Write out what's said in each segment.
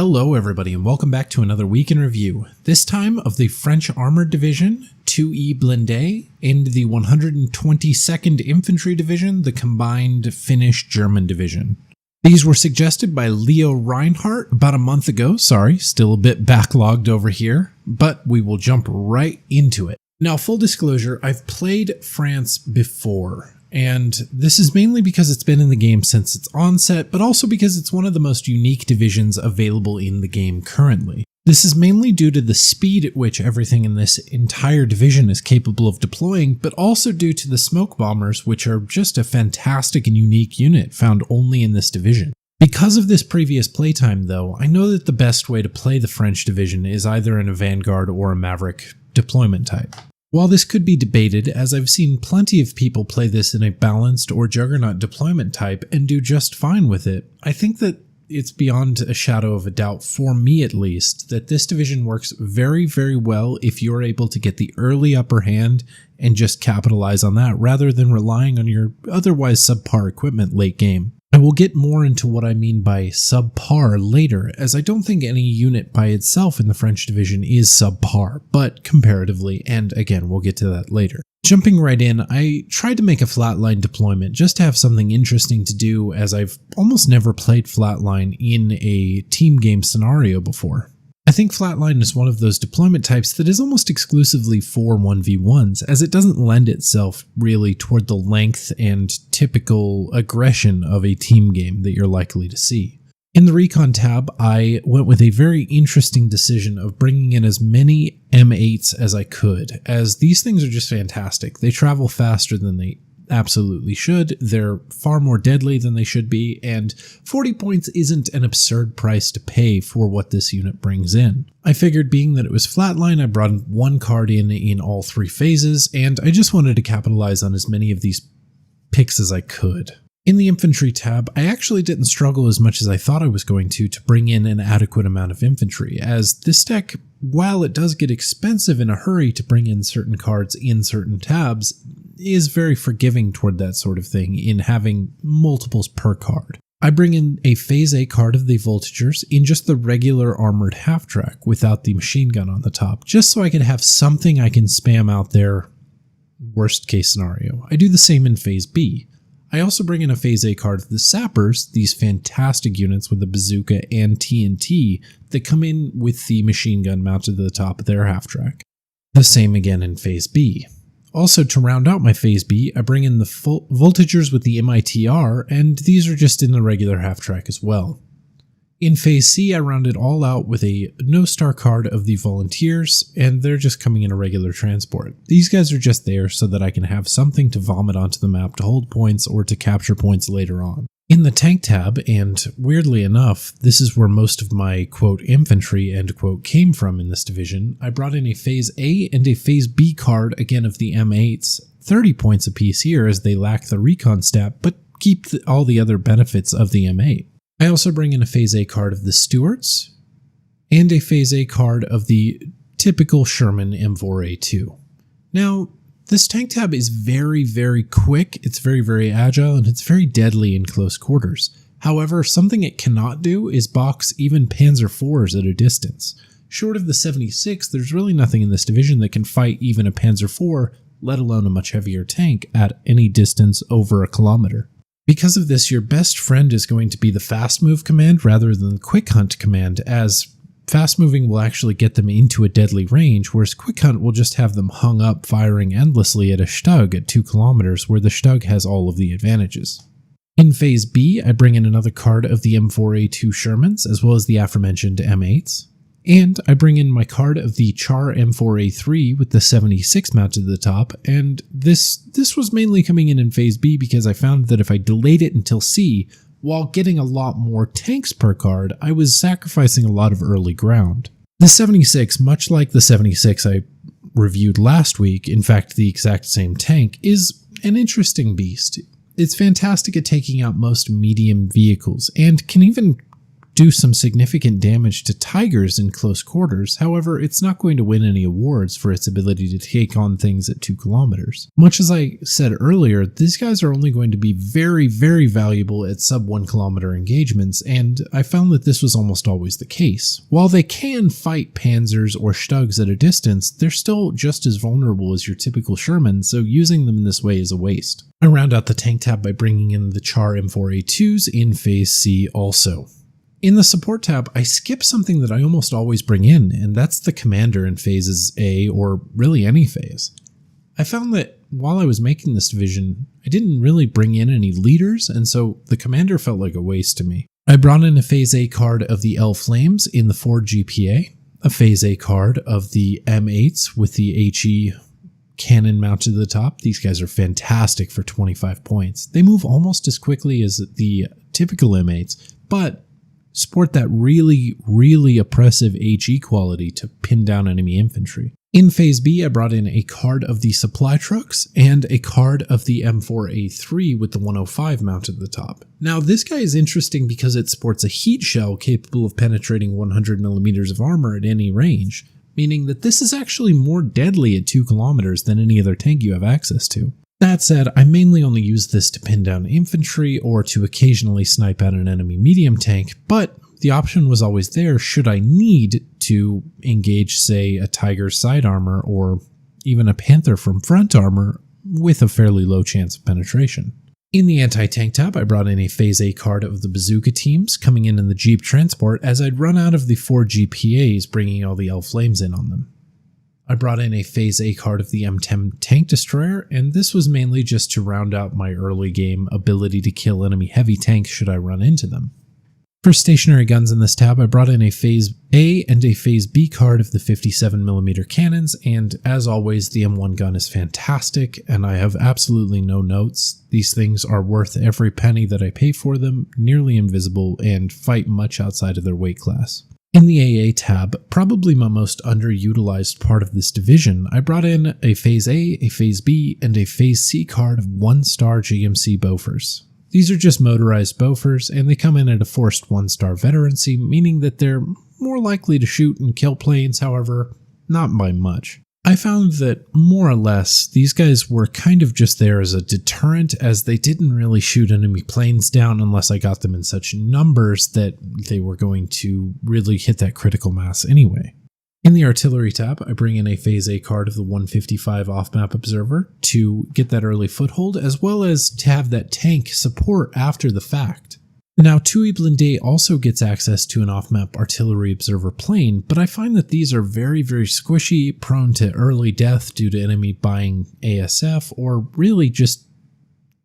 Hello everybody and welcome back to another week in review, this time of the French Armored Division, 2E Blinde, and the 122nd Infantry Division, the combined Finnish-German division. These were suggested by Leo Reinhardt about a month ago, still a bit backlogged over here, but we will jump right into it. Now, full disclosure, I've played France before. And this is mainly because it's been in the game since its onset, but also because it's one of the most unique divisions available in the game currently. This is mainly due to the speed at which everything in this entire division is capable of deploying, but also due to the smoke bombers, which are just a fantastic and unique unit found only in this division. Because of this previous playtime though, I know that the best way to play the French division is either in a Vanguard or a Maverick deployment type. While this could be debated, as I've seen plenty of people play this in a balanced or juggernaut deployment type and do just fine with it, I think that it's beyond a shadow of a doubt, for me at least, that this division works very, very well if you're able to get the early upper hand and just capitalize on that rather than relying on your otherwise subpar equipment late game. I will get more into what I mean by subpar later, as I don't think any unit by itself in the French division is subpar, but comparatively, and again, we'll get to that later. Jumping right in, I tried to make a flatline deployment just to have something interesting to do, as I've almost never played flatline in a team game scenario before. I think flatline is one of those deployment types that is almost exclusively for 1v1s, as it doesn't lend itself really toward the length and typical aggression of a team game that you're likely to see. In the Recon tab, I went with a very interesting decision of bringing in as many M8s as I could, as these things are just fantastic. They travel faster than they absolutely should, they're far more deadly than they should be, and 40 points isn't an absurd price to pay for what this unit brings in. I figured being that it was flatline, I brought one card in all three phases, and I just wanted to capitalize on as many of these picks as I could. In the Infantry tab, I actually didn't struggle as much as I thought I was going to bring in an adequate amount of infantry, as this deck, while it does get expensive in a hurry to bring in certain cards in certain tabs, is very forgiving toward that sort of thing in having multiples per card. I bring in a Phase A card of the Voltigeurs in just the regular armored half-track without the machine gun on the top, just so I can have something I can spam out there, worst case scenario. I do the same in Phase B. I also bring in a Phase A card of the Sappers, these fantastic units with a bazooka and TNT that come in with the machine gun mounted to the top of their half-track. The same again in Phase B. Also, to round out my Phase B, I bring in the Voltigeurs with the MITR, and these are just in the regular half-track as well. In Phase C, I round it all out with a no-star card of the Volunteers, and they're just coming in a regular transport. These guys are just there so that I can have something to vomit onto the map to hold points or to capture points later on. In the tank tab, and weirdly enough, this is where most of my quote infantry end quote came from in this division, I brought in a Phase A and a Phase B card again of the M8s, 30 points apiece here as they lack the recon stat, but keep all the other benefits of the M8. I also bring in a Phase A card of the Stuarts, and a Phase A card of the typical Sherman M4A2. Now, this tank tab is very, very quick, it's very, very agile, and it's very deadly in close quarters. However, something it cannot do is box even Panzer IVs at a distance. Short of the 76, there's really nothing in this division that can fight even a Panzer IV, let alone a much heavier tank, at any distance over a kilometer. Because of this, your best friend is going to be the fast move command rather than the quick hunt command, as fast moving will actually get them into a deadly range, whereas quick hunt will just have them hung up firing endlessly at a Stug at 2 kilometers, where the Stug has all of the advantages. In Phase B, I bring in another card of the M4A2 Shermans, as well as the aforementioned M8s. And I bring in my card of the Char M4A3 with the 76 mounted to the top, and this was mainly coming in Phase B because I found that if I delayed it until C, while getting a lot more tanks per card, I was sacrificing a lot of early ground. The 76, much like the 76 I reviewed last week, in fact the exact same tank, is an interesting beast. It's fantastic at taking out most medium vehicles, and can even do some significant damage to tigers in close quarters. However, it's not going to win any awards for its ability to take on things at 2 kilometers. Much as I said earlier, these guys are only going to be very, very valuable at sub 1 kilometer engagements, and I found that this was almost always the case. While they can fight panzers or Stugs at a distance, they're still just as vulnerable as your typical Sherman, so using them in this way is a waste. I round out the tank tab by bringing in the Char M4A2s in Phase C also. In the support tab, I skip something that I almost always bring in, and that's the commander in phases A, or really any phase. I found that while I was making this division, I didn't really bring in any leaders, and so the commander felt like a waste to me. I brought in a Phase A card of the L Flames in the Ford GPA, a Phase A card of the M8s with the HE cannon mounted to the top. These guys are fantastic for 25 points. They move almost as quickly as the typical M8s, but sport that really, really oppressive HE quality to pin down enemy infantry. In Phase B, I brought in a card of the supply trucks and a card of the M4A3 with the 105 mounted at the top. Now, this guy is interesting because it sports a heat shell capable of penetrating 100 millimeters of armor at any range, meaning that this is actually more deadly at 2 kilometers than any other tank you have access to. That said, I mainly only use this to pin down infantry or to occasionally snipe out an enemy medium tank, but the option was always there should I need to engage, say, a Tiger's side armor or even a Panther from front armor with a fairly low chance of penetration. In the anti-tank tab, I brought in a Phase A card of the bazooka teams coming in the Jeep transport as I'd run out of the 4 GPAs bringing all the L Flames in on them. I brought in a Phase A card of the M10 tank destroyer, and this was mainly just to round out my early game ability to kill enemy heavy tanks should I run into them. For stationary guns in this tab, I brought in a Phase A and a Phase B card of the 57mm cannons, and as always, the M1 gun is fantastic, and I have absolutely no notes. These things are worth every penny that I pay for them, nearly invisible, and fight much outside of their weight class. In the AA tab, probably my most underutilized part of this division, I brought in a Phase A, a Phase B, and a Phase C card of 1-star GMC Bofors. These are just motorized Bofors, and they come in at a forced 1-star veterancy, meaning that they're more likely to shoot and kill planes, however, not by much. I found that, more or less, these guys were kind of just there as a deterrent, as they didn't really shoot enemy planes down unless I got them in such numbers that they were going to really hit that critical mass anyway. In the artillery tab, I bring in a Phase A card of the 155 off-map observer to get that early foothold, as well as to have that tank support after the fact. Now, 2E Blindee also gets access to an off-map artillery observer plane, but I find that these are very, very squishy, prone to early death due to enemy buying ASF, or really just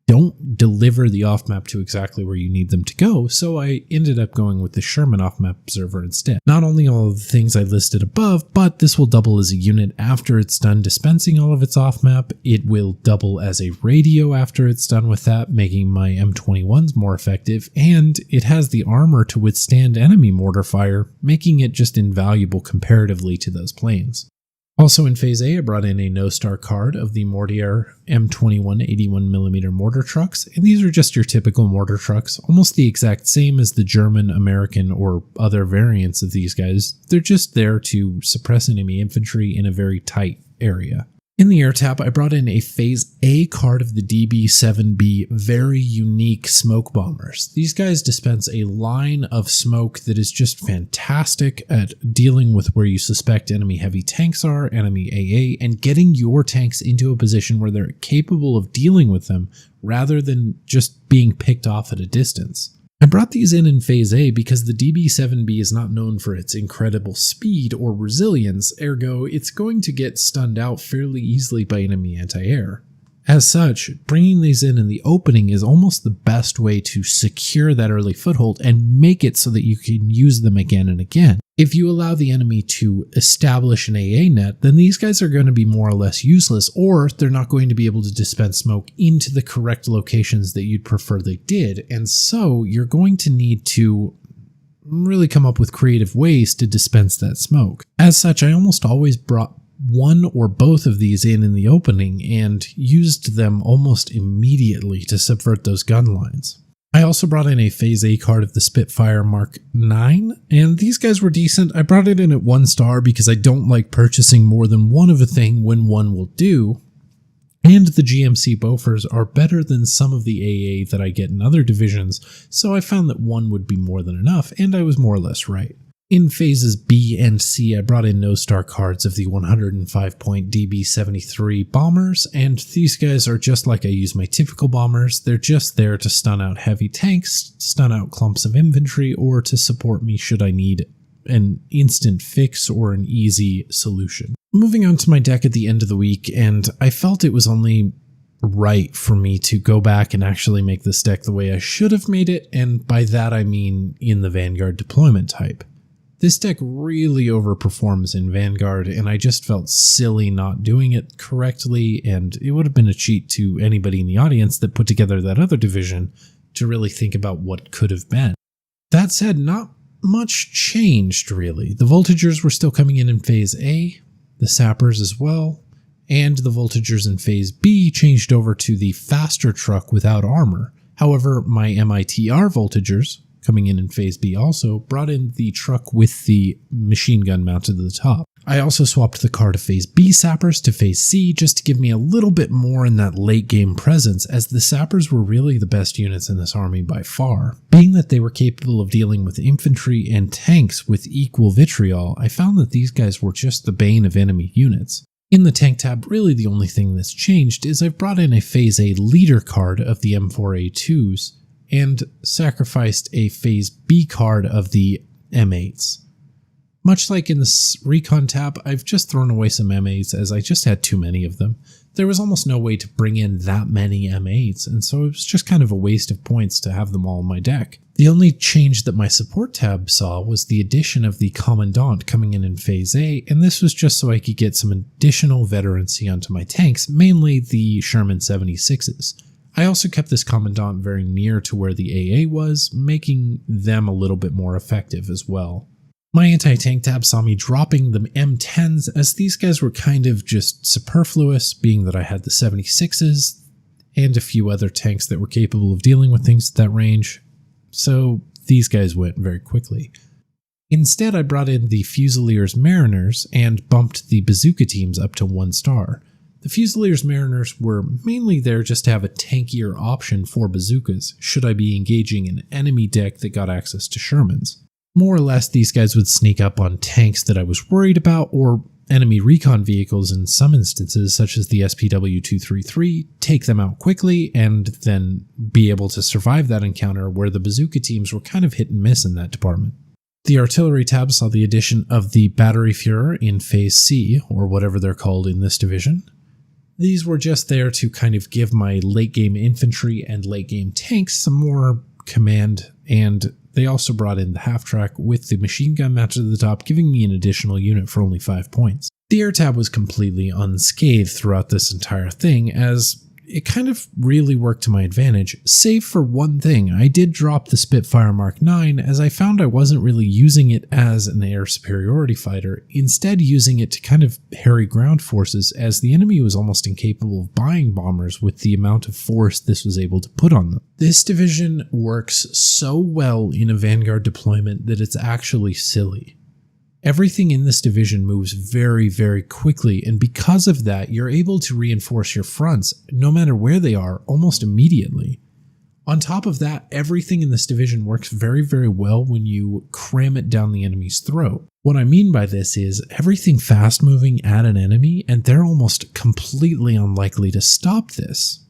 don't deliver the off-map to exactly where you need them to go, so I ended up going with the Sherman off-map observer instead. Not only all of the things I listed above, but this will double as a unit after it's done dispensing all of its off-map. It will double as a radio after it's done with that, making my M21s more effective, and it has the armor to withstand enemy mortar fire, making it just invaluable comparatively to those planes. Also in Phase A, I brought in a no-star card of the Mortier M21 81mm mortar trucks, and these are just your typical mortar trucks, almost the exact same as the German, American, or other variants of these guys. They're just there to suppress enemy infantry in a very tight area. In the air tab, I brought in a Phase A card of the DB-7B very unique smoke bombers. These guys dispense a line of smoke that is just fantastic at dealing with where you suspect enemy heavy tanks are, enemy AA, and getting your tanks into a position where they're capable of dealing with them rather than just being picked off at a distance. I brought these in Phase A because the DB-7B is not known for its incredible speed or resilience, ergo it's going to get stunned out fairly easily by enemy anti-air. As such, bringing these in the opening is almost the best way to secure that early foothold and make it so that you can use them again and again. If you allow the enemy to establish an AA net, then these guys are going to be more or less useless, or they're not going to be able to dispense smoke into the correct locations that you'd prefer they did, and so you're going to need to really come up with creative ways to dispense that smoke. As such, I almost always brought one or both of these in the opening and used them almost immediately to subvert those gun lines. I also brought in a Phase A card of the Spitfire Mark 9, and these guys were decent. I brought it in at 1 star because I don't like purchasing more than one of a thing when one will do. And the GMC Bofors are better than some of the AA that I get in other divisions, so I found that 1 would be more than enough, and I was more or less right. In phases B and C, I brought in no-star cards of the 105-point DB-73 bombers, and these guys are just like I use my typical bombers. They're just there to stun out heavy tanks, stun out clumps of infantry, or to support me should I need an instant fix or an easy solution. Moving on to my deck at the end of the week, and I felt it was only right for me to go back and actually make this deck the way I should have made it, and by that I mean in the Vanguard deployment type. This deck really overperforms in Vanguard, and I just felt silly not doing it correctly, and it would have been a cheat to anybody in the audience that put together that other division to really think about what could have been. That said, not much changed really. The Voltigers were still coming in Phase A, the Sappers as well, and the Voltigers in Phase B changed over to the faster truck without armor. However, my MITR Voltigers, coming in Phase B also, brought in the truck with the machine gun mounted to the top. I also swapped the card of Phase B Sappers to Phase C just to give me a little bit more in that late game presence, as the Sappers were really the best units in this army by far. Being that they were capable of dealing with infantry and tanks with equal vitriol, I found that these guys were just the bane of enemy units. In the tank tab, really the only thing that's changed is I've brought in a Phase A leader card of the M4A2s, and sacrificed a Phase B card of the M8s. Much like in the Recon tab, I've just thrown away some M8s as I just had too many of them. There was almost no way to bring in that many M8s, and so it was just kind of a waste of points to have them all in my deck. The only change that my support tab saw was the addition of the Commandant coming in Phase A, and this was just so I could get some additional veterancy onto my tanks, mainly the Sherman 76s. I also kept this Commandant very near to where the AA was, making them a little bit more effective as well. My anti-tank tab saw me dropping the M10s, as these guys were kind of just superfluous, being that I had the 76s and a few other tanks that were capable of dealing with things at that range, so these guys went very quickly. Instead, I brought in the Fusiliers Mariners and bumped the bazooka teams up to 1 star. The Fusiliers Mariners were mainly there just to have a tankier option for bazookas, should I be engaging an enemy deck that got access to Shermans. More or less, these guys would sneak up on tanks that I was worried about, or enemy recon vehicles in some instances, such as the SPW-233, take them out quickly, and then be able to survive that encounter, where the bazooka teams were kind of hit and miss in that department. The artillery tab saw the addition of the Battery Führer in Phase C, or whatever they're called in this division. These were just there to kind of give my late game infantry and late game tanks some more command, and they also brought in the half-track with the machine gun mounted to the top, giving me an additional unit for only 5 points. The air tab was completely unscathed throughout this entire thing, as it kind of really worked to my advantage, save for one thing. I did drop the Spitfire Mark 9 as I found I wasn't really using it as an air superiority fighter, instead using it to kind of harry ground forces, as the enemy was almost incapable of buying bombers with the amount of force this was able to put on them. This division works so well in a Vanguard deployment that it's actually silly. Everything in this division moves very, very quickly, and because of that, you're able to reinforce your fronts, no matter where they are, almost immediately. On top of that, everything in this division works very, very well when you cram it down the enemy's throat. What I mean by this is everything fast-moving at an enemy, and they're almost completely unlikely to stop this.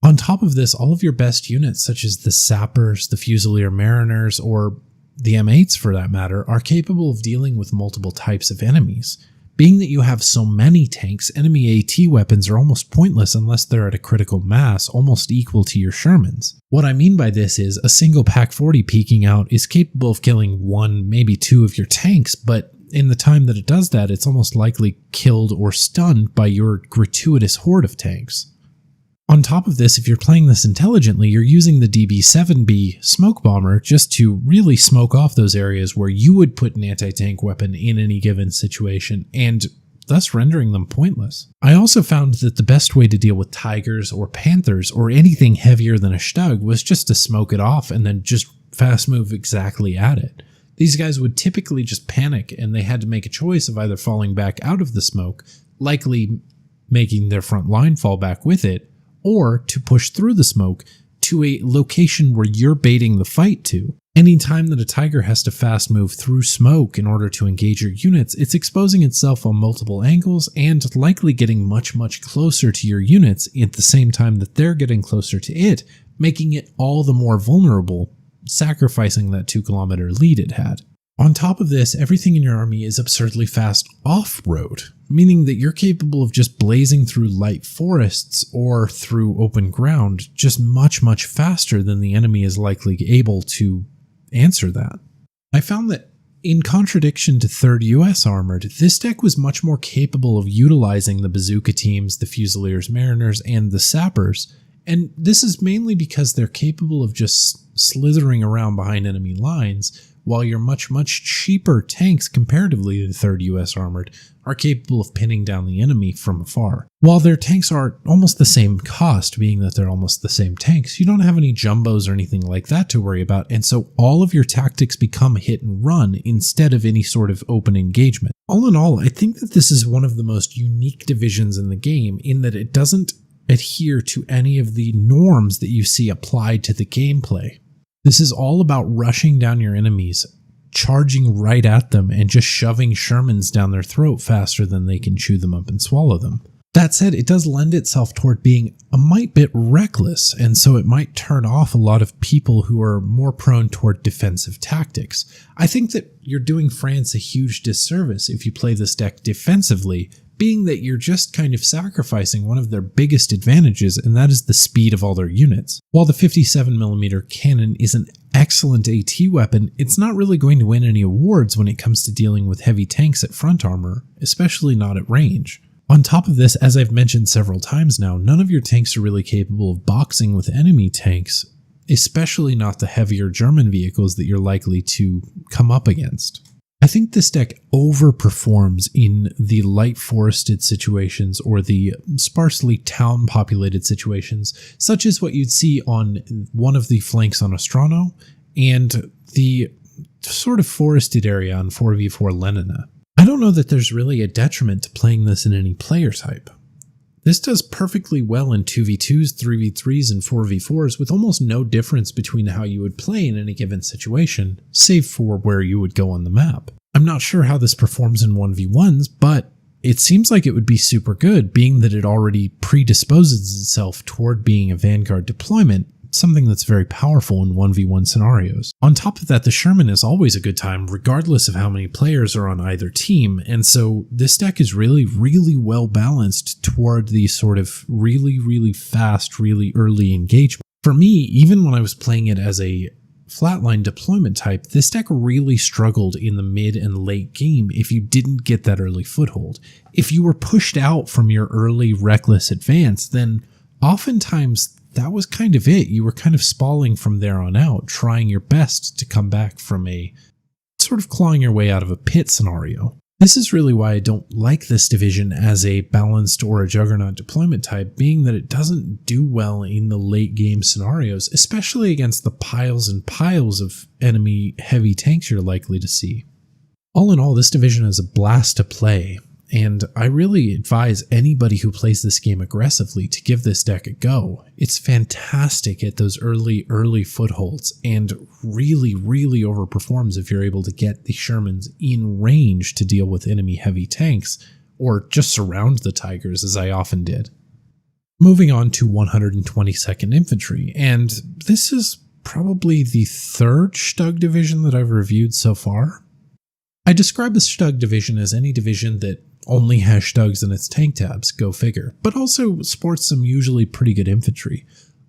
On top of this, all of your best units, such as the Sappers, the Fusilier Mariners, or the M8s for that matter, are capable of dealing with multiple types of enemies. Being that you have so many tanks, enemy AT weapons are almost pointless unless they're at a critical mass almost equal to your Shermans. What I mean by this is a single Pak-40 peeking out is capable of killing 1, maybe 2 of your tanks, but in the time that it does that, it's almost likely killed or stunned by your gratuitous horde of tanks. On top of this, if you're playing this intelligently, you're using the DB-7B smoke bomber just to really smoke off those areas where you would put an anti-tank weapon in any given situation, and thus rendering them pointless. I also found that the best way to deal with tigers or panthers or anything heavier than a Stug was just to smoke it off and then just fast move exactly at it. These guys would typically just panic, and they had to make a choice of either falling back out of the smoke, likely making their front line fall back with it, or to push through the smoke to a location where you're baiting the fight to. Anytime that a tiger has to fast move through smoke in order to engage your units, it's exposing itself on multiple angles and likely getting much, much closer to your units at the same time that they're getting closer to it, making it all the more vulnerable, sacrificing that 2-kilometer lead it had. On top of this, everything in your army is absurdly fast off-road, meaning that you're capable of just blazing through light forests or through open ground just much, much faster than the enemy is likely able to answer that. I found that in contradiction to 3rd US Armored, this deck was much more capable of utilizing the bazooka teams, the Fusiliers Mariners, and the Sappers, and this is mainly because they're capable of just slithering around behind enemy lines, while your much, much cheaper tanks comparatively to 3rd US Armored are capable of pinning down the enemy from afar. While their tanks are almost the same cost, being that they're almost the same tanks, you don't have any jumbos or anything like that to worry about, and so all of your tactics become hit and run instead of any sort of open engagement. All in all, I think that this is one of the most unique divisions in the game in that it doesn't adhere to any of the norms that you see applied to the gameplay. This is all about rushing down your enemies, charging right at them, and just shoving Shermans down their throat faster than they can chew them up and swallow them. That said, it does lend itself toward being a mite bit reckless, and so it might turn off a lot of people who are more prone toward defensive tactics. I think that you're doing France a huge disservice if you play this deck defensively, being that you're just kind of sacrificing one of their biggest advantages, and that is the speed of all their units. While the 57mm cannon is an excellent AT weapon, it's not really going to win any awards when it comes to dealing with heavy tanks at front armor, especially not at range. On top of this, as I've mentioned several times now, none of your tanks are really capable of boxing with enemy tanks, especially not the heavier German vehicles that you're likely to come up against. I think this deck overperforms in the light forested situations or the sparsely town populated situations, such as what you'd see on one of the flanks on Ostrano and the sort of forested area on 4v4 Lenina. I don't know that there's really a detriment to playing this in any player type. This does perfectly well in 2v2s, 3v3s, and 4v4s with almost no difference between how you would play in any given situation, save for where you would go on the map. I'm not sure how this performs in 1v1s, but it seems like it would be super good, being that it already predisposes itself toward being a Vanguard deployment, something that's very powerful in 1v1 scenarios. On top of that, the Sherman is always a good time, regardless of how many players are on either team, and so this deck is really, really well balanced toward the sort of really, really fast, really early engagement. For me, even when I was playing it as a flatline deployment type, this deck really struggled in the mid and late game if you didn't get that early foothold. If you were pushed out from your early reckless advance, then oftentimes that was kind of it. You were kind of spalling from there on out, trying your best to come back from a sort of clawing your way out of a pit scenario. This is really why I don't like this division as a balanced or a juggernaut deployment type, being that it doesn't do well in the late game scenarios, especially against the piles and piles of enemy heavy tanks you're likely to see. All in all, this division is a blast to play, and I really advise anybody who plays this game aggressively to give this deck a go. It's fantastic at those early footholds, and really, really overperforms if you're able to get the Shermans in range to deal with enemy heavy tanks, or just surround the Tigers as I often did. Moving on to 122nd Infantry, and this is probably the third Stug division that I've reviewed so far. I describe the Stug division as any division that only has Stugs in its tank tabs, go figure, but also sports some usually pretty good infantry.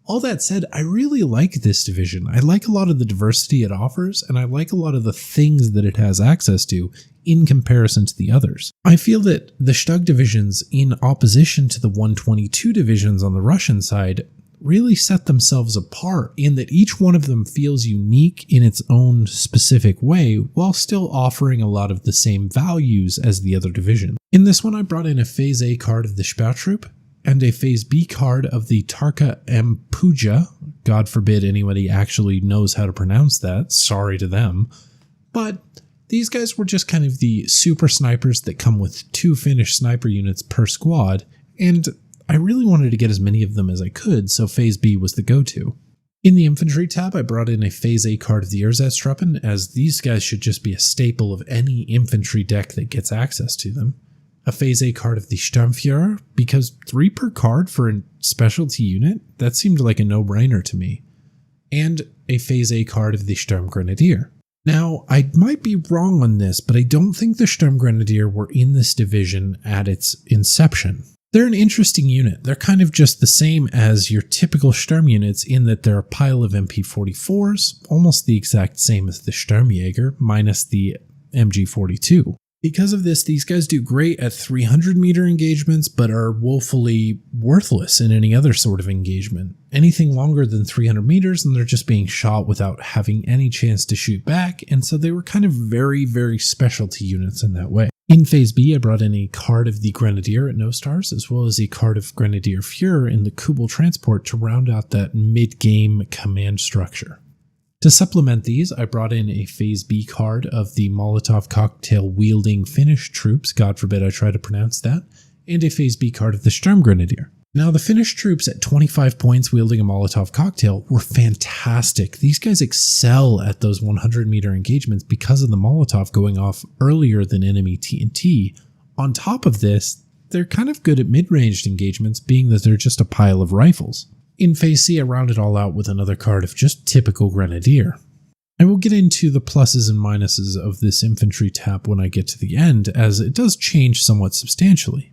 All that said, I really like this division. I like a lot of the diversity it offers, and I like a lot of the things that it has access to in comparison to the others. I feel that the Stug divisions, in opposition to the 122 divisions on the Russian side, really set themselves apart in that each one of them feels unique in its own specific way while still offering a lot of the same values as the other division. In this one, I brought in a Phase A card of the Sperrtruppe and a Phase B card of the Tarka Mpuja. God forbid anybody actually knows how to pronounce that. Sorry to them. But these guys were just kind of the super snipers that come with 2 finished sniper units per squad, and I really wanted to get as many of them as I could, so Phase B was the go-to. In the Infantry tab, I brought in a Phase A card of the Ersatztruppen, as these guys should just be a staple of any infantry deck that gets access to them. A Phase A card of the Sturmführer, because 3 per card for a specialty unit, that seemed like a no-brainer to me. And a Phase A card of the Sturmgrenadier. Now, I might be wrong on this, but I don't think the Sturmgrenadier were in this division at its inception. They're an interesting unit. They're kind of just the same as your typical Sturm units in that they're a pile of MP44s, almost the exact same as the Sturmjäger, minus the MG42. Because of this, these guys do great at 300 meter engagements, but are woefully worthless in any other sort of engagement. Anything longer than 300 meters and they're just being shot without having any chance to shoot back, and so they were kind of very, very specialty units in that way. In Phase B, I brought in a card of the Grenadier at no stars, as well as a card of Grenadier Führer in the Kubel transport to round out that mid-game command structure. To supplement these, I brought in a Phase B card of the Molotov cocktail wielding Finnish troops, God forbid I try to pronounce that, and a Phase B card of the Sturmgrenadier. Now, the Finnish troops at 25 points wielding a Molotov cocktail were fantastic. These guys excel at those 100 meter engagements because of the Molotov going off earlier than enemy TNT. On top of this, they're kind of good at mid-ranged engagements, being that they're just a pile of rifles. In Phase C, I round it all out with another card of just typical Grenadier. I will get into the pluses and minuses of this infantry tab when I get to the end, as it does change somewhat substantially.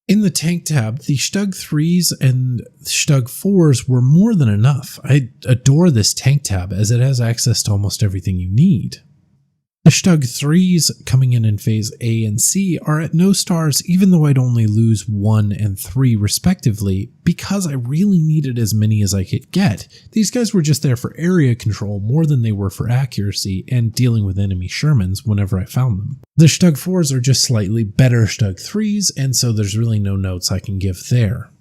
In the tank tab, the Stug 3s and Stug 4s were more than enough. I adore this tank tab as it has access to almost everything you need. The Stug 3s coming in Phase A and C are at no stars, even though I'd only lose 1 and 3 respectively, because I really needed as many as I could get. These guys were just there for area control more than they were for accuracy and dealing with enemy Shermans whenever I found them. The Stug 4s are just slightly better Stug 3s, and so there's really no notes I can give there.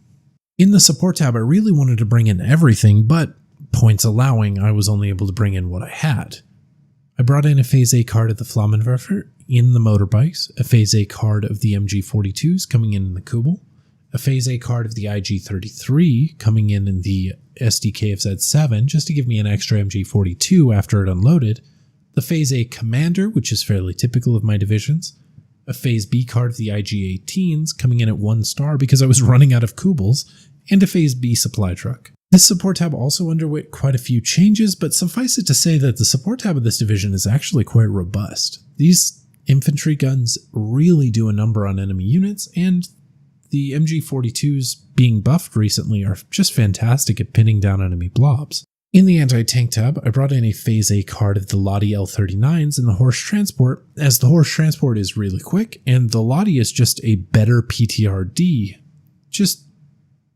In the support tab, I really wanted to bring in everything, but points allowing, I was only able to bring in what I had. I brought in a Phase A card of the Flammenwerfer in the motorbikes, a Phase A card of the MG42s coming in the Kubel, a Phase A card of the IG33 coming in the SDKFZ7 just to give me an extra MG42 after it unloaded, the Phase A Commander, which is fairly typical of my divisions, a Phase B card of the IG18s coming in at 1 star because I was running out of Kubels, and a Phase B supply truck. This support tab also underwent quite a few changes, but suffice it to say that the support tab of this division is actually quite robust. These infantry guns really do a number on enemy units, and the MG42s being buffed recently are just fantastic at pinning down enemy blobs. In the anti-tank tab, I brought in a Phase A card of the Lottie L39s in the Horse Transport, as the Horse Transport is really quick, and the Lottie is just a better PTRD.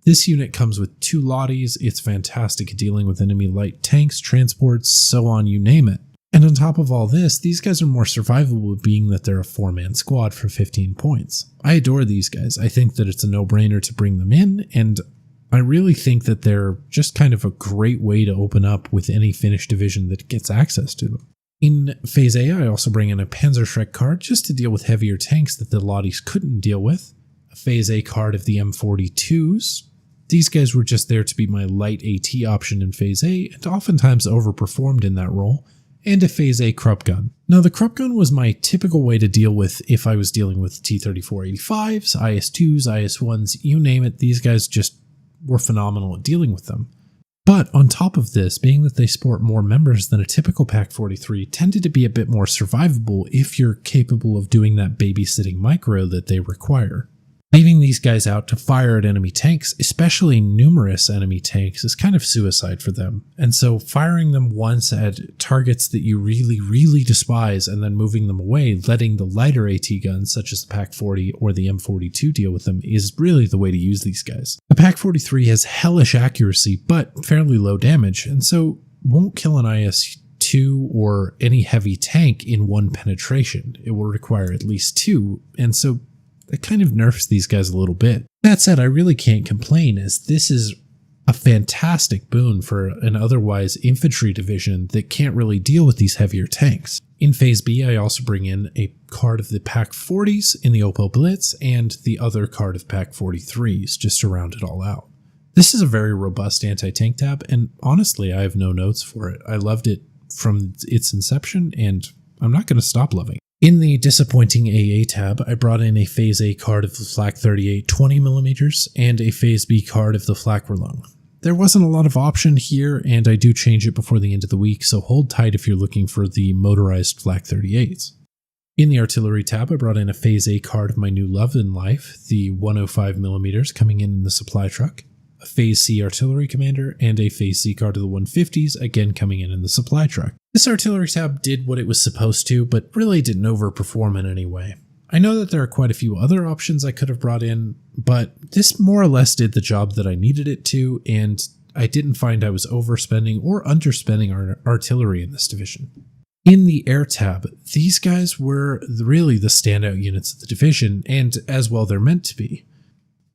This unit comes with 2 Lotties, it's fantastic at dealing with enemy light tanks, transports, so on, you name it. And on top of all this, these guys are more survivable being that they're a 4-man squad for 15 points. I adore these guys. I think that it's a no-brainer to bring them in, and I really think that they're just kind of a great way to open up with any Finnish division that gets access to them. In Phase A, I also bring in a Panzerschreck card just to deal with heavier tanks that the Lotties couldn't deal with, a Phase A card of the M42s. These guys were just there to be my light AT option in Phase A, and oftentimes overperformed in that role, and a Phase A Krupp gun. Now, the Krupp gun was my typical way to deal with if I was dealing with T-34-85s, IS-2s, IS-1s, you name it, these guys just were phenomenal at dealing with them. But on top of this, being that they sport more members than a typical Pak-43 tended to be a bit more survivable if you're capable of doing that babysitting micro that they require. Leaving these guys out to fire at enemy tanks, especially numerous enemy tanks, is kind of suicide for them. And so firing them once at targets that you really, really despise and then moving them away, letting the lighter AT guns such as the PaK-40 or the M42 deal with them is really the way to use these guys. The PaK-43 has hellish accuracy but fairly low damage, and so won't kill an IS-2 or any heavy tank in one penetration. It will require at least two, and so it kind of nerfs these guys a little bit. That said, I really can't complain, as this is a fantastic boon for an otherwise infantry division that can't really deal with these heavier tanks. In Phase B, I also bring in a card of the PaK-40s in the Opel Blitz and the other card of PaK-43s just to round it all out. This is a very robust anti-tank tab, and honestly, I have no notes for it. I loved it from its inception, and I'm not going to stop loving it. In the disappointing AA tab, I brought in a Phase A card of the Flak 38 20mm and a Phase B card of the Flak Verlung. There wasn't a lot of option here, and I do change it before the end of the week, so hold tight if you're looking for the motorized Flak 38s. In the artillery tab, I brought in a Phase A card of my new love in life, the 105mm coming in the supply truck, a Phase C artillery commander, and a Phase C card of the 150s, again coming in the supply truck. This artillery tab did what it was supposed to, but really didn't overperform in any way. I know that there are quite a few other options I could have brought in, but this more or less did the job that I needed it to, and I didn't find I was overspending or underspending our artillery in this division. In the air tab, these guys were really the standout units of the division, and as well they're meant to be.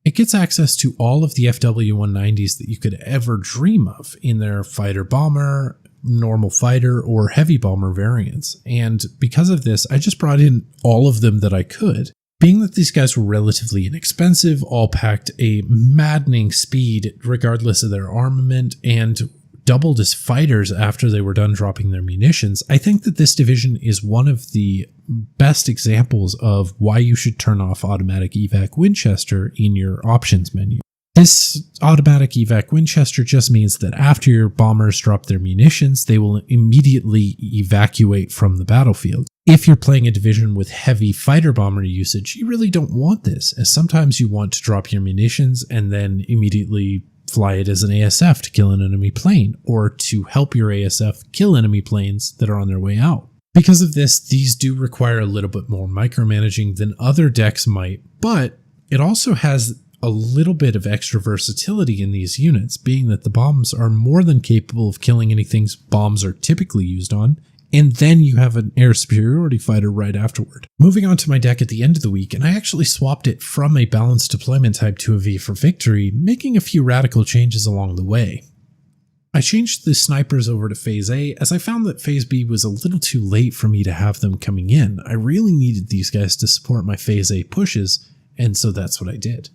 It gets access to all of the FW-190s that you could ever dream of in their fighter bomber, normal fighter, or heavy bomber variants, and because of this, I just brought in all of them that I could. Being that these guys were relatively inexpensive, all packed a maddening speed regardless of their armament, and doubled as fighters after they were done dropping their munitions, I think that this division is one of the best examples of why you should turn off automatic evac Winchester in your options menu. This automatic evac Winchester just means that after your bombers drop their munitions, they will immediately evacuate from the battlefield. If you're playing a division with heavy fighter bomber usage, you really don't want this, as sometimes you want to drop your munitions and then immediately fly it as an ASF to kill an enemy plane, or to help your ASF kill enemy planes that are on their way out. Because of this, these do require a little bit more micromanaging than other decks might, but it also has a little bit of extra versatility in these units, being that the bombs are more than capable of killing anything bombs are typically used on, and then you have an air superiority fighter right afterward. Moving on to my deck at the end of the week, and I actually swapped it from a balanced deployment type to a V for victory, making a few radical changes along the way. I changed the snipers over to Phase A, as I found that Phase B was a little too late for me to have them coming in. I really needed these guys to support my Phase A pushes, and so that's what I did.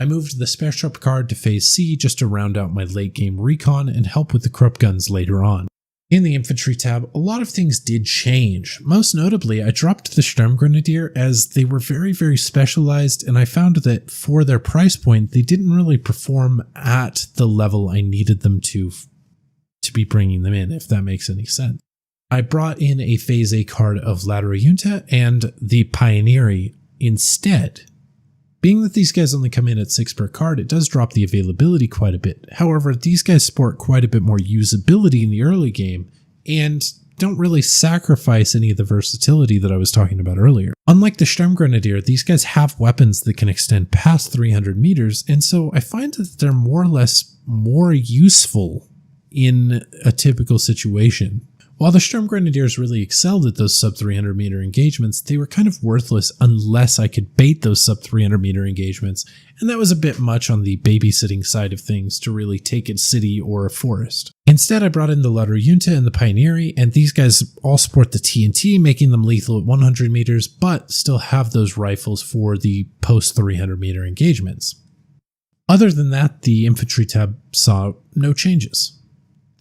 I moved the Spare Sharp card to Phase C just to round out my late game recon and help with the Krupp guns later on. In the Infantry tab, a lot of things did change. Most notably, I dropped the Sturmgrenadier as they were very, very specialized, and I found that for their price point, they didn't really perform at the level I needed them to be bringing them in, if that makes any sense. I brought in a Phase A card of Latera Junta and the Pioneery instead. Being that these guys only come in at 6 per card, it does drop the availability quite a bit. However, these guys sport quite a bit more usability in the early game, and don't really sacrifice any of the versatility that I was talking about earlier. Unlike the Sturmgrenadier, these guys have weapons that can extend past 300 meters, and so I find that they're more or less more useful in a typical situation. While the Sturmgrenadiers really excelled at those sub-300 meter engagements, they were kind of worthless unless I could bait those sub-300 meter engagements, and that was a bit much on the babysitting side of things to really take a city or a forest. Instead, I brought in the Latera Junta and the Pioneery, and these guys all sport the TNT, making them lethal at 100 meters, but still have those rifles for the post-300 meter engagements. Other than that, the Infantry tab saw no changes.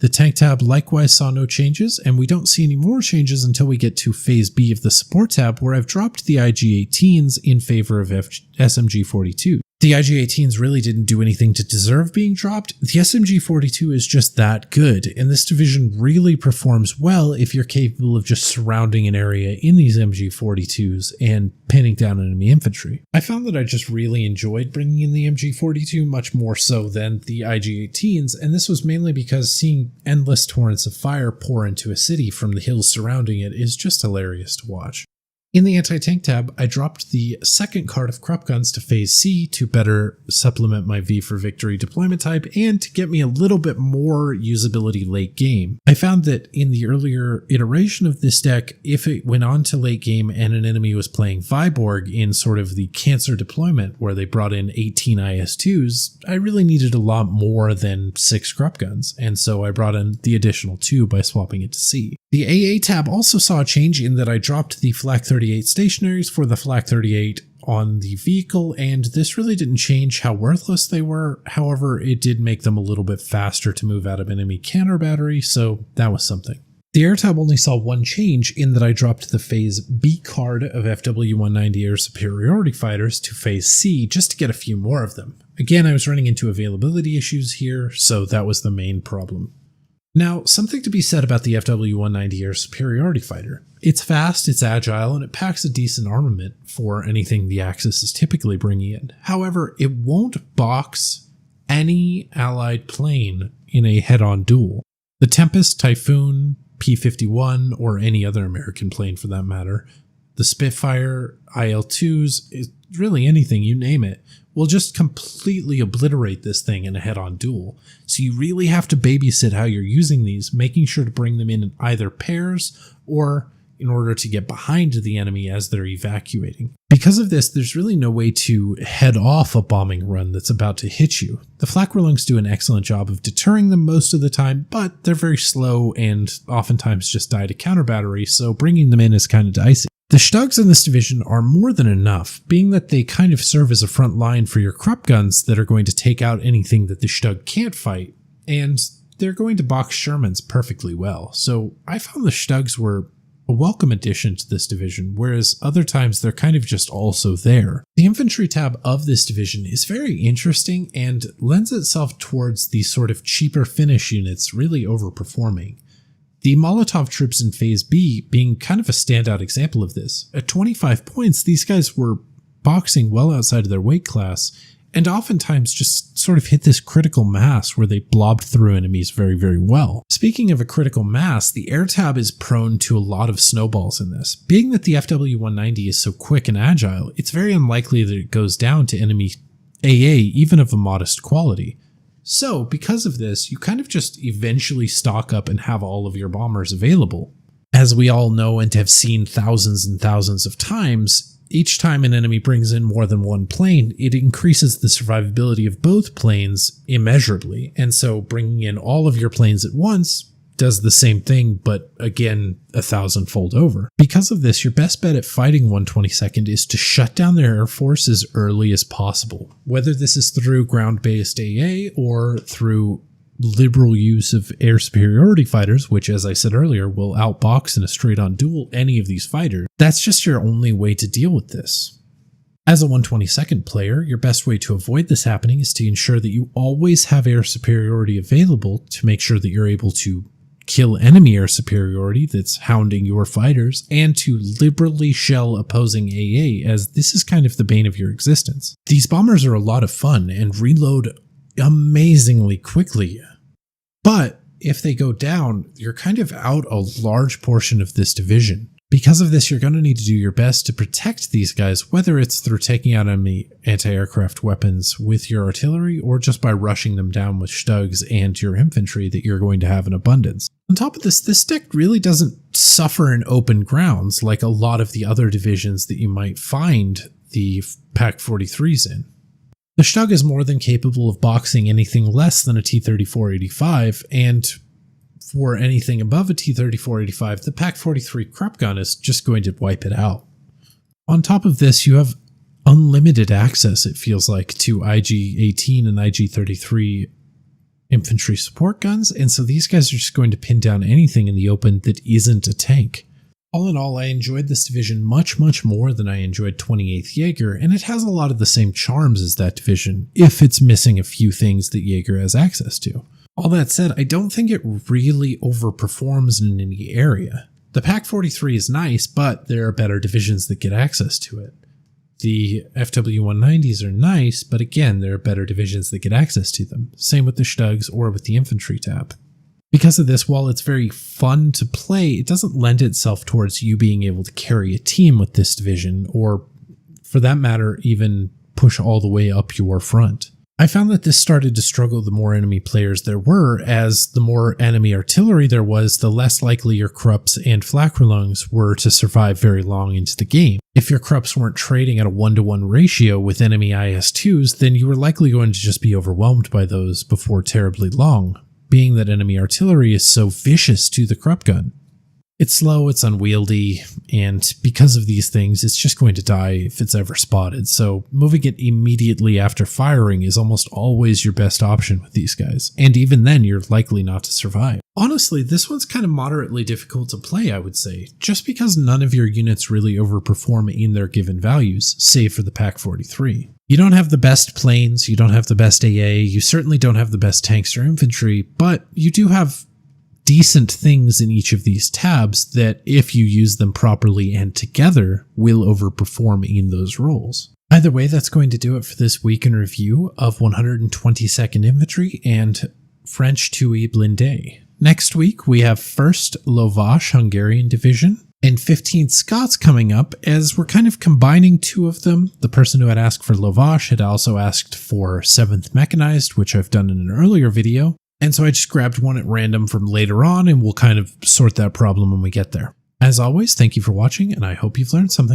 The tank tab likewise saw no changes, and we don't see any more changes until we get to Phase B of the support tab, where I've dropped the IG-18s in favor of SMG-42. The IG-18s really didn't do anything to deserve being dropped. The SMG-42 is just that good, and this division really performs well if you're capable of just surrounding an area in these MG-42s and pinning down enemy infantry. I found that I just really enjoyed bringing in the MG-42 much more so than the IG-18s, and this was mainly because seeing endless torrents of fire pour into a city from the hills surrounding it is just hilarious to watch. In the anti-tank tab, I dropped the second card of Krupp guns to Phase C to better supplement my V for Victory deployment type and to get me a little bit more usability late game. I found that in the earlier iteration of this deck, if it went on to late game and an enemy was playing Viborg in sort of the Cancer deployment where they brought in 18 IS-2s, I really needed a lot more than 6 Krupp guns, and so I brought in the additional 2 by swapping it to C. The AA tab also saw a change in that I dropped the Flak 38 stationaries for the Flak 38 on the vehicle, and this really didn't change how worthless they were. However, it did make them a little bit faster to move out of enemy counter battery, so that was something. The air tab only saw one change in that I dropped the Phase B card of FW-190 air superiority fighters to Phase C just to get a few more of them. Again, I was running into availability issues here, so that was the main problem. Now, something to be said about the FW-190 Air Superiority Fighter. It's fast, it's agile, and it packs a decent armament for anything the Axis is typically bringing in. However, it won't box any allied plane in a head-on duel. The Tempest, Typhoon, P-51, or any other American plane for that matter, the Spitfire, IL-2s, really anything, you name it, will just completely obliterate this thing in a head-on duel. So you really have to babysit how you're using these, making sure to bring them in either pairs or in order to get behind the enemy as they're evacuating. Because of this, there's really no way to head off a bombing run that's about to hit you. The Flak-Relungs do an excellent job of deterring them most of the time, but they're very slow and oftentimes just die to counter battery, so bringing them in is kind of dicey. The Stugs in this division are more than enough, being that they kind of serve as a front line for your Krupp guns that are going to take out anything that the Stug can't fight, and they're going to box Shermans perfectly well. So I found the Stugs were a welcome addition to this division, whereas other times they're kind of just also there. The infantry tab of this division is very interesting and lends itself towards the sort of cheaper finish units really overperforming. The Molotov troops in Phase B being kind of a standout example of this. At 25 points, these guys were boxing well outside of their weight class, and oftentimes just sort of hit this critical mass where they blobbed through enemies very, very well. Speaking of a critical mass, the air tab is prone to a lot of snowballs in this. Being that the FW-190 is so quick and agile, it's very unlikely that it goes down to enemy AA, even of a modest quality. So, because of this, you kind of just eventually stock up and have all of your bombers available. As we all know and have seen thousands and thousands of times, each time an enemy brings in more than one plane, it increases the survivability of both planes immeasurably, and so bringing in all of your planes at once does the same thing, but again, 1,000-fold over. Because of this, your best bet at fighting 122nd is to shut down their air force as early as possible. Whether this is through ground-based AA or through liberal use of air superiority fighters, which as I said earlier, will outbox in a straight-on duel any of these fighters, that's just your only way to deal with this. As a 122nd player, your best way to avoid this happening is to ensure that you always have air superiority available to make sure that you're able to kill enemy air superiority that's hounding your fighters, and to liberally shell opposing AA, as this is kind of the bane of your existence. These bombers are a lot of fun and reload amazingly quickly, but if they go down, you're kind of out a large portion of this division. Because of this, you're going to need to do your best to protect these guys, whether it's through taking out enemy anti-aircraft weapons with your artillery or just by rushing them down with Stugs and your infantry that you're going to have in abundance. On top of this, this deck really doesn't suffer in open grounds like a lot of the other divisions that you might find the Pack 43s in. The Stug is more than capable of boxing anything less than a T-34-85, and for anything above a T-34-85, the Pack 43 Krupp gun is just going to wipe it out. On top of this, you have unlimited access, it feels like, to IG-18 and IG-33 infantry support guns, and so these guys are just going to pin down anything in the open that isn't a tank. All in all, I enjoyed this division much more than I enjoyed 28th Jaeger, and it has a lot of the same charms as that division, if it's missing a few things that Jaeger has access to. All that said, I don't think it really overperforms in any area. The Pak 43 is nice, but there are better divisions that get access to it. The FW-190s are nice, but again, there are better divisions that get access to them. Same with the Stugs or with the Infantry tab. Because of this, while it's very fun to play, it doesn't lend itself towards you being able to carry a team with this division, or for that matter, even push all the way up your front. I found that this started to struggle the more enemy players there were, as the more enemy artillery there was, the less likely your Krupps and Flakverlungs were to survive very long into the game. If your Krupps weren't trading at a 1-to-1 ratio with enemy IS-2s, then you were likely going to just be overwhelmed by those before terribly long, being that enemy artillery is so vicious to the Krupp gun. It's slow, it's unwieldy, and because of these things, it's just going to die if it's ever spotted, so moving it immediately after firing is almost always your best option with these guys, and even then you're likely not to survive. Honestly, this one's kind of moderately difficult to play, I would say, just because none of your units really overperform in their given values, save for the Pak 43. You don't have the best planes, you don't have the best AA, you certainly don't have the best tanks or infantry, but you do have decent things in each of these tabs that, if you use them properly and together, will overperform in those roles. Either way, that's going to do it for this week in review of 122nd Infantry and French 2E Blinde. Next week, we have 1st Lovash Hungarian Division and 15th Scots coming up, as we're kind of combining two of them. The person who had asked for Lovash had also asked for 7th Mechanized, which I've done in an earlier video. And so I just grabbed one at random from later on, and we'll kind of sort that problem when we get there. As always, thank you for watching, and I hope you've learned something.